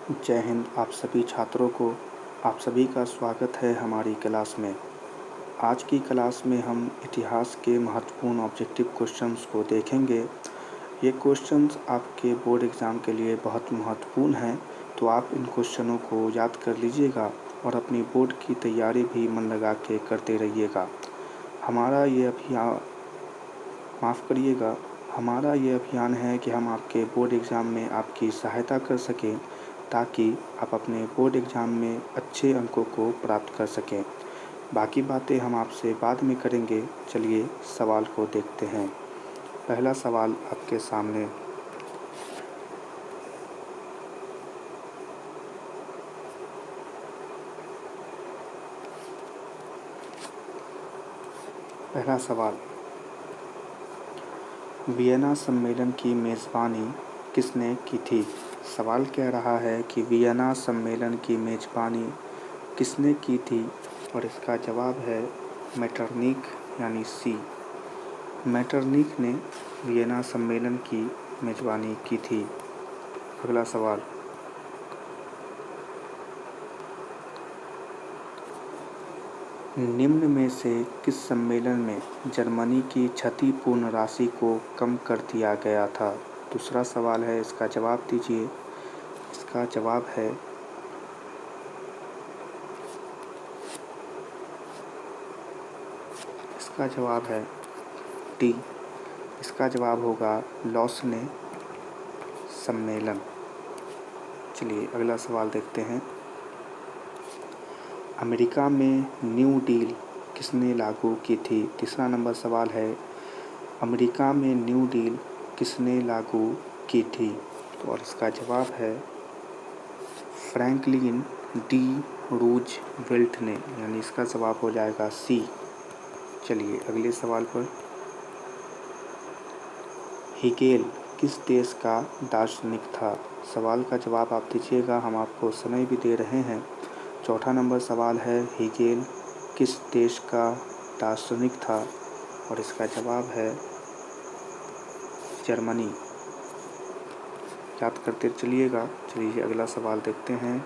जय हिंद। आप सभी छात्रों को आप सभी का स्वागत है हमारी क्लास में। आज की क्लास में हम इतिहास के महत्वपूर्ण ऑब्जेक्टिव क्वेश्चंस को देखेंगे। ये क्वेश्चंस आपके बोर्ड एग्ज़ाम के लिए बहुत महत्वपूर्ण हैं, तो आप इन क्वेश्चनों को याद कर लीजिएगा और अपनी बोर्ड की तैयारी भी मन लगा के करते रहिएगा। हमारा ये अभियान है कि हम आपके बोर्ड एग्ज़ाम में आपकी सहायता कर सकें, ताकि आप अपने बोर्ड एग्ज़ाम में अच्छे अंकों को प्राप्त कर सकें। बाकी बातें हम आपसे बाद में करेंगे। चलिए सवाल को देखते हैं। पहला सवाल आपके सामने। पहला सवाल, वियना सम्मेलन की मेज़बानी किसने की थी? सवाल कह रहा है कि वियना सम्मेलन की मेज़बानी किसने की थी, और इसका जवाब है मेटरनिख यानी सी। मेटरनिख ने वियना सम्मेलन की मेज़बानी की थी। अगला सवाल, निम्न में से किस सम्मेलन में जर्मनी की क्षतिपूर्ण राशि को कम कर दिया गया था? दूसरा सवाल है, इसका जवाब दीजिए। इसका जवाब है डी। इसका जवाब होगा लॉसने सम्मेलन। चलिए अगला सवाल देखते हैं। अमेरिका में न्यू डील किसने लागू की थी? तीसरा नंबर सवाल है, अमेरिका में न्यू डील किसने लागू की थी? तो और इसका जवाब है फ्रैंकलिन डी रूजवेल्ट ने, यानी इसका जवाब हो जाएगा सी। चलिए अगले सवाल पर। हेगेल किस देश का दार्शनिक था? सवाल का जवाब आप दीजिएगा, हम आपको समय भी दे रहे हैं। चौथा नंबर सवाल है, हेगेल किस देश का दार्शनिक था? और इसका जवाब है जर्मनी। याद करते चलिएगा। चलिए अगला सवाल देखते हैं।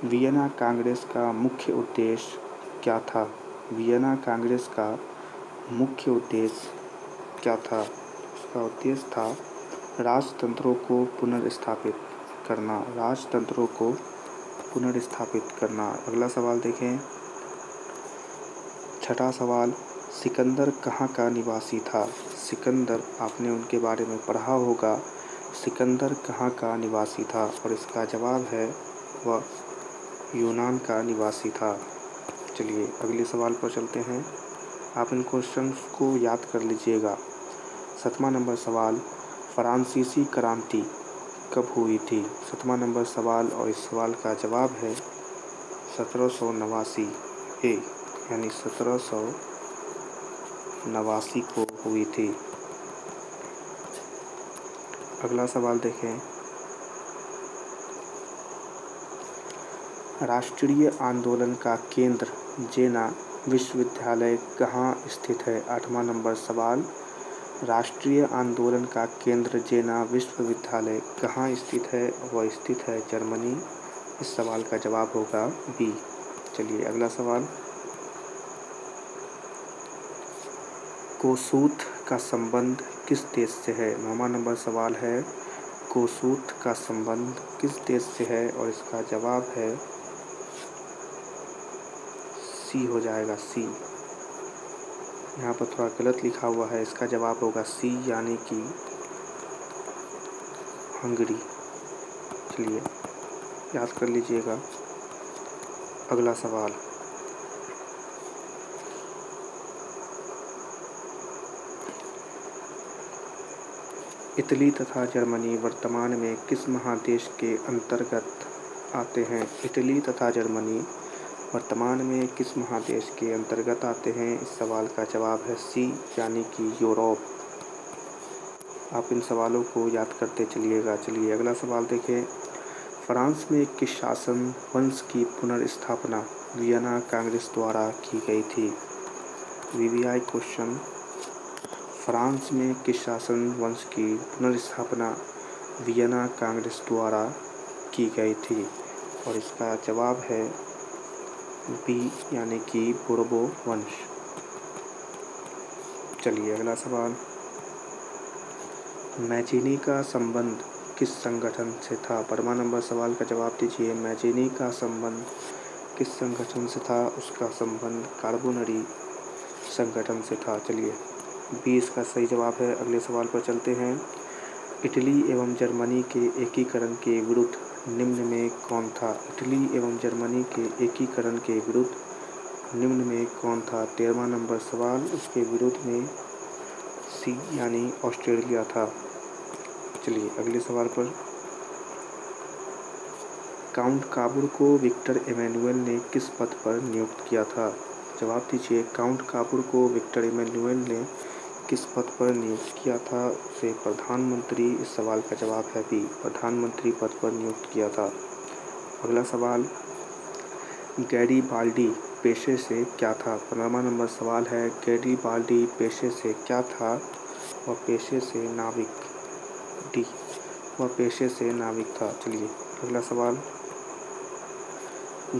वियना कांग्रेस का मुख्य उद्देश्य क्या था? वियना कांग्रेस का मुख्य उद्देश्य क्या था? उसका उद्देश्य था राजतंत्रों को पुनर्स्थापित करना। अगला सवाल देखें। छठा सवाल, सिकंदर कहाँ का निवासी था? सिकंदर, आपने उनके बारे में पढ़ा होगा। सिकंदर कहाँ का निवासी था? और इसका जवाब है वह यूनान का निवासी था। चलिए अगले सवाल पर चलते हैं। आप इन क्वेश्चंस को याद कर लीजिएगा। 7वां नंबर सवाल, फ्रांसीसी क्रांति कब हुई थी? 7वां नंबर सवाल, और इस सवाल का जवाब है 1789 यानी 1789 को हुई थी। अगला सवाल देखें। राष्ट्रीय आंदोलन का केंद्र जेना विश्वविद्यालय कहाँ स्थित है? 8वां नंबर सवाल, राष्ट्रीय आंदोलन का केंद्र जेना विश्वविद्यालय कहाँ स्थित है? वह स्थित है जर्मनी। इस सवाल का जवाब होगा बी। चलिए अगला सवाल, कोसूथ का संबंध किस देश से है? 9वां नंबर सवाल है, कोसूथ का संबंध किस देश से है? और इसका जवाब है सी हो जाएगा सी। यहाँ पर थोड़ा गलत लिखा हुआ है, इसका जवाब होगा सी यानी कि हंगरी। चलिए याद कर लीजिएगा। अगला सवाल, इटली तथा जर्मनी वर्तमान में किस महादेश के अंतर्गत आते हैं? इटली तथा जर्मनी वर्तमान में किस महादेश के अंतर्गत आते हैं? इस सवाल का जवाब है सी यानी कि यूरोप। आप इन सवालों को याद करते चलिएगा। चलिए अगला सवाल देखें। फ्रांस में किस शासन वंश की पुनर्स्थापना वियना कांग्रेस द्वारा की गई थी? VVI question. फ्रांस में किस शासन वंश की पुनर्स्थापना वियना कांग्रेस द्वारा की गई थी? और इसका जवाब है बी यानी कि बोर्बो वंश। चलिए अगला सवाल, मैजिनी का संबंध किस संगठन से था? 12वां नंबर सवाल का जवाब दीजिए। मैजिनी का संबंध किस संगठन से था? उसका संबंध कार्बोनरी संगठन से था। चलिए बी इसका सही जवाब है। अगले सवाल पर चलते हैं। इटली एवं जर्मनी के एकीकरण के विरुद्ध निम्न में कौन था? इटली एवं जर्मनी के एकीकरण के विरुद्ध निम्न में कौन था? 13वां नंबर सवाल, उसके विरुद्ध में सी यानी ऑस्ट्रेलिया था। चलिए अगले सवाल पर, काउंट काबूर को विक्टर एमेनुअल ने किस पद पर नियुक्त किया था? जवाब दीजिए। काउंट काबूर को विक्टर एमेनुअल ने किस पद पर नियुक्त किया था? उसे प्रधानमंत्री, इस सवाल का जवाब है बी, प्रधानमंत्री पद पर नियुक्त किया था। अगला सवाल, गैरीबाल्डी पेशे से क्या था? 15वां नंबर सवाल है, गैरीबाल्डी पेशे से क्या था? वह पेशे से नाविक, डी, वह पेशे से नाविक था। चलिए अगला सवाल,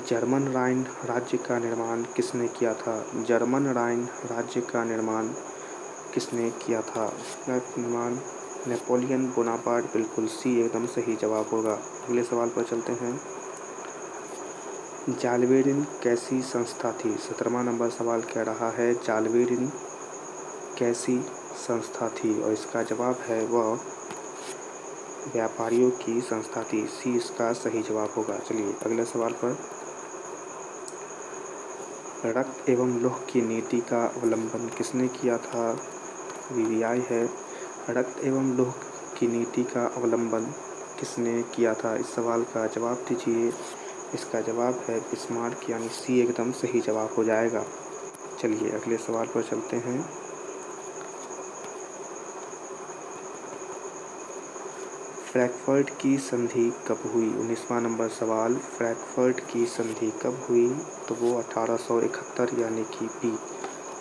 जर्मन राइन राज्य का निर्माण किसने किया था? जर्मन राइन राज्य का निर्माण किसने किया था? इसका निर्माण नेपोलियन बोनापार्ट, बिल्कुल सी एकदम सही जवाब होगा। अगले सवाल पर चलते हैं। जालबेरिन कैसी संस्था थी? 17वां नंबर सवाल कह रहा है जालबेरिन कैसी संस्था थी? और इसका जवाब है वह व्यापारियों की संस्था थी। सी इसका सही जवाब होगा। चलिए अगले सवाल पर, रक्त एवं लौह की नीति का अवलंबन किसने किया था? वीवीआई है। रक्त एवं लौह की नीति का अवलंबन किसने किया था? इस सवाल का जवाब दीजिए। इसका जवाब है बिस्मार्क, यानी सी एकदम सही जवाब हो जाएगा। चलिए अगले सवाल पर चलते हैं। फ्रैंकफर्ट की संधि कब हुई? 19वां नंबर सवाल, फ्रैंकफर्ट की संधि कब हुई? तो वो 1871 यानी कि बी,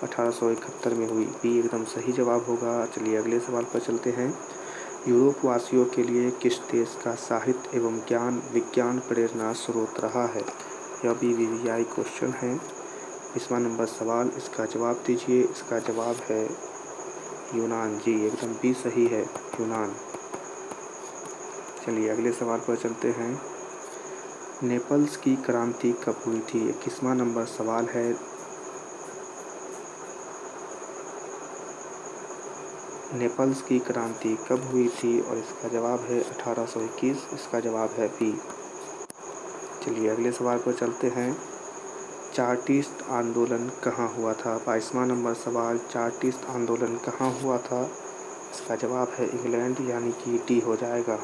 1871 में हुई। बी एकदम सही जवाब होगा। चलिए अगले सवाल पर चलते हैं। यूरोप वासियों के लिए किस देश का साहित्य एवं ज्ञान विज्ञान प्रेरणा स्रोत रहा है? यह भी वीवीआई क्वेश्चन है। 20वां नंबर सवाल, इसका जवाब दीजिए। इसका जवाब है यूनान। जी एकदम बी सही है, यूनान। चलिए अगले सवाल पर चलते हैं। नेपल्स की क्रांति कब हुई थी? 21वां नंबर सवाल है। नेपल्स की क्रांति कब हुई थी? और इसका जवाब है 1821। इसका जवाब है बी। चलिए अगले सवाल पर चलते हैं। चार्टिस्ट आंदोलन कहाँ हुआ था? 22वां नंबर सवाल, चार्टिस्ट आंदोलन कहाँ हुआ था? इसका जवाब है इंग्लैंड, यानी कि डी हो जाएगा,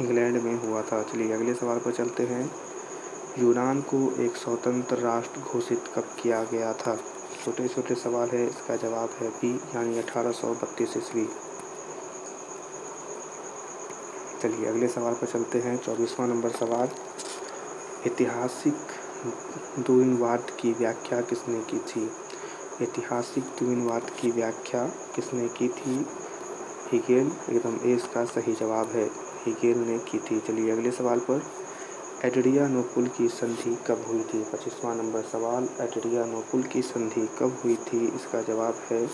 इंग्लैंड में हुआ था। चलिए अगले सवाल पर चलते हैं। यूनान को एक स्वतंत्र राष्ट्र घोषित कब किया गया था? छोटे छोटे सवाल है। इसका जवाब है बी, यानी 1832 ईस्वी। चलिए अगले सवाल पर चलते हैं। 24वां नंबर सवाल, ऐतिहासिक द्विनवाद की व्याख्या किसने की थी? ऐतिहासिक द्विनवाद की व्याख्या किसने की थी? हेगेल, एकदम ए इसका सही जवाब है, हेगेल ने की थी। चलिए अगले सवाल पर, एड्रियानोपुल की संधि कब हुई थी? 25वां नंबर सवाल, एड्रियानोपुल की संधि कब हुई थी? इसका जवाब है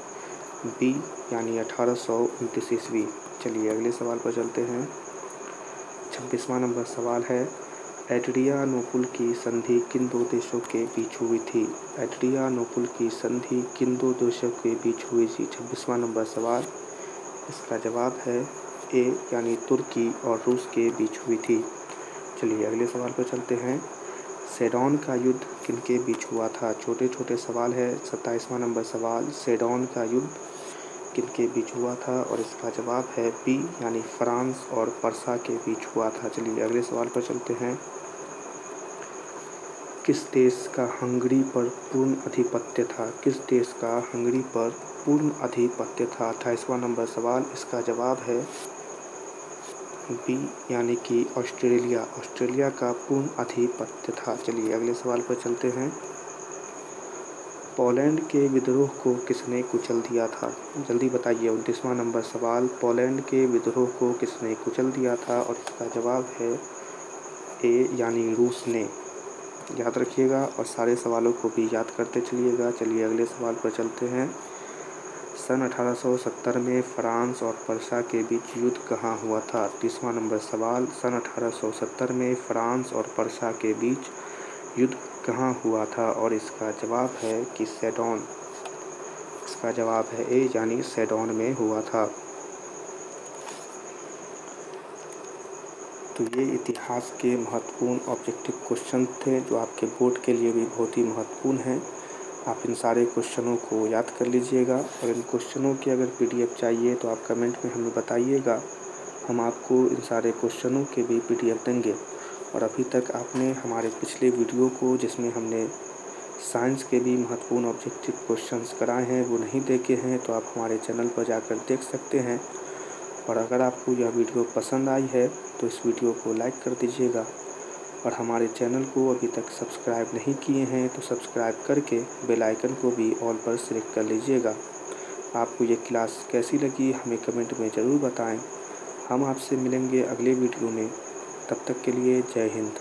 बी, यानी 1829 ईस्वी। चलिए अगले सवाल पर चलते हैं। 26वां नंबर सवाल है, एड्रियानोपुल की संधि किन दो देशों के बीच हुई थी? एड्रियानोपुल की संधि किन दो देशों के बीच हुई थी? 26वां नंबर सवाल, इसका जवाब है ए, यानी तुर्की और रूस के बीच हुई थी। चलिए अगले सवाल पर चलते हैं। सेडोन का युद्ध किनके बीच हुआ था? छोटे छोटे सवाल है। 27वां नंबर सवाल, सेडोन का युद्ध किनके बीच हुआ था? और इसका जवाब है बी, यानी फ्रांस और पर्सा के बीच हुआ था। चलिए अगले सवाल पर चलते हैं। किस देश का हंगरी पर पूर्ण आधिपत्य था? किस देश का हंगरी पर पूर्ण आधिपत्य था? 28वां नंबर सवाल, इसका जवाब है बी, यानी कि ऑस्ट्रेलिया, ऑस्ट्रेलिया का पूर्ण आधिपत्य था। चलिए अगले सवाल पर चलते हैं। पोलैंड के विद्रोह को किसने कुचल दिया था? जल्दी बताइए। 29वां नंबर सवाल, पोलैंड के विद्रोह को किसने कुचल दिया था? और इसका जवाब है ए यानी रूस ने। याद रखिएगा और सारे सवालों को भी याद करते चलिएगा। चलिए अगले सवाल पर चलते हैं। सन 1870 में फ्रांस और पर्सा के बीच युद्ध कहाँ हुआ था? 30वां नंबर सवाल, सन 1870 में फ्रांस और पर्सा के बीच युद्ध कहाँ हुआ था? और इसका जवाब है कि सेडोन। इसका जवाब है ए यानी सेडोन में हुआ था। तो ये इतिहास के महत्वपूर्ण ऑब्जेक्टिव क्वेश्चन थे जो आपके बोर्ड के लिए भी बहुत ही महत्वपूर्ण हैं। आप इन सारे क्वेश्चनों को याद कर लीजिएगा और इन क्वेश्चनों की अगर पीडीएफ चाहिए तो आप कमेंट में हमें बताइएगा। हम आपको इन सारे क्वेश्चनों के भी पीडीएफ देंगे। और अभी तक आपने हमारे पिछले वीडियो को, जिसमें हमने साइंस के भी महत्वपूर्ण ऑब्जेक्टिव क्वेश्चंस कराए हैं, वो नहीं देखे हैं तो आप हमारे चैनल पर जाकर देख सकते हैं। और अगर आपको यह वीडियो पसंद आई है तो इस वीडियो को लाइक कर दीजिएगा और हमारे चैनल को अभी तक सब्सक्राइब नहीं किए हैं तो सब्सक्राइब करके बेल आइकन को भी ऑल पर सिलेक्ट कर लीजिएगा। आपको ये क्लास कैसी लगी हमें कमेंट में ज़रूर बताएं। हम आपसे मिलेंगे अगले वीडियो में। तब तक के लिए जय हिंद।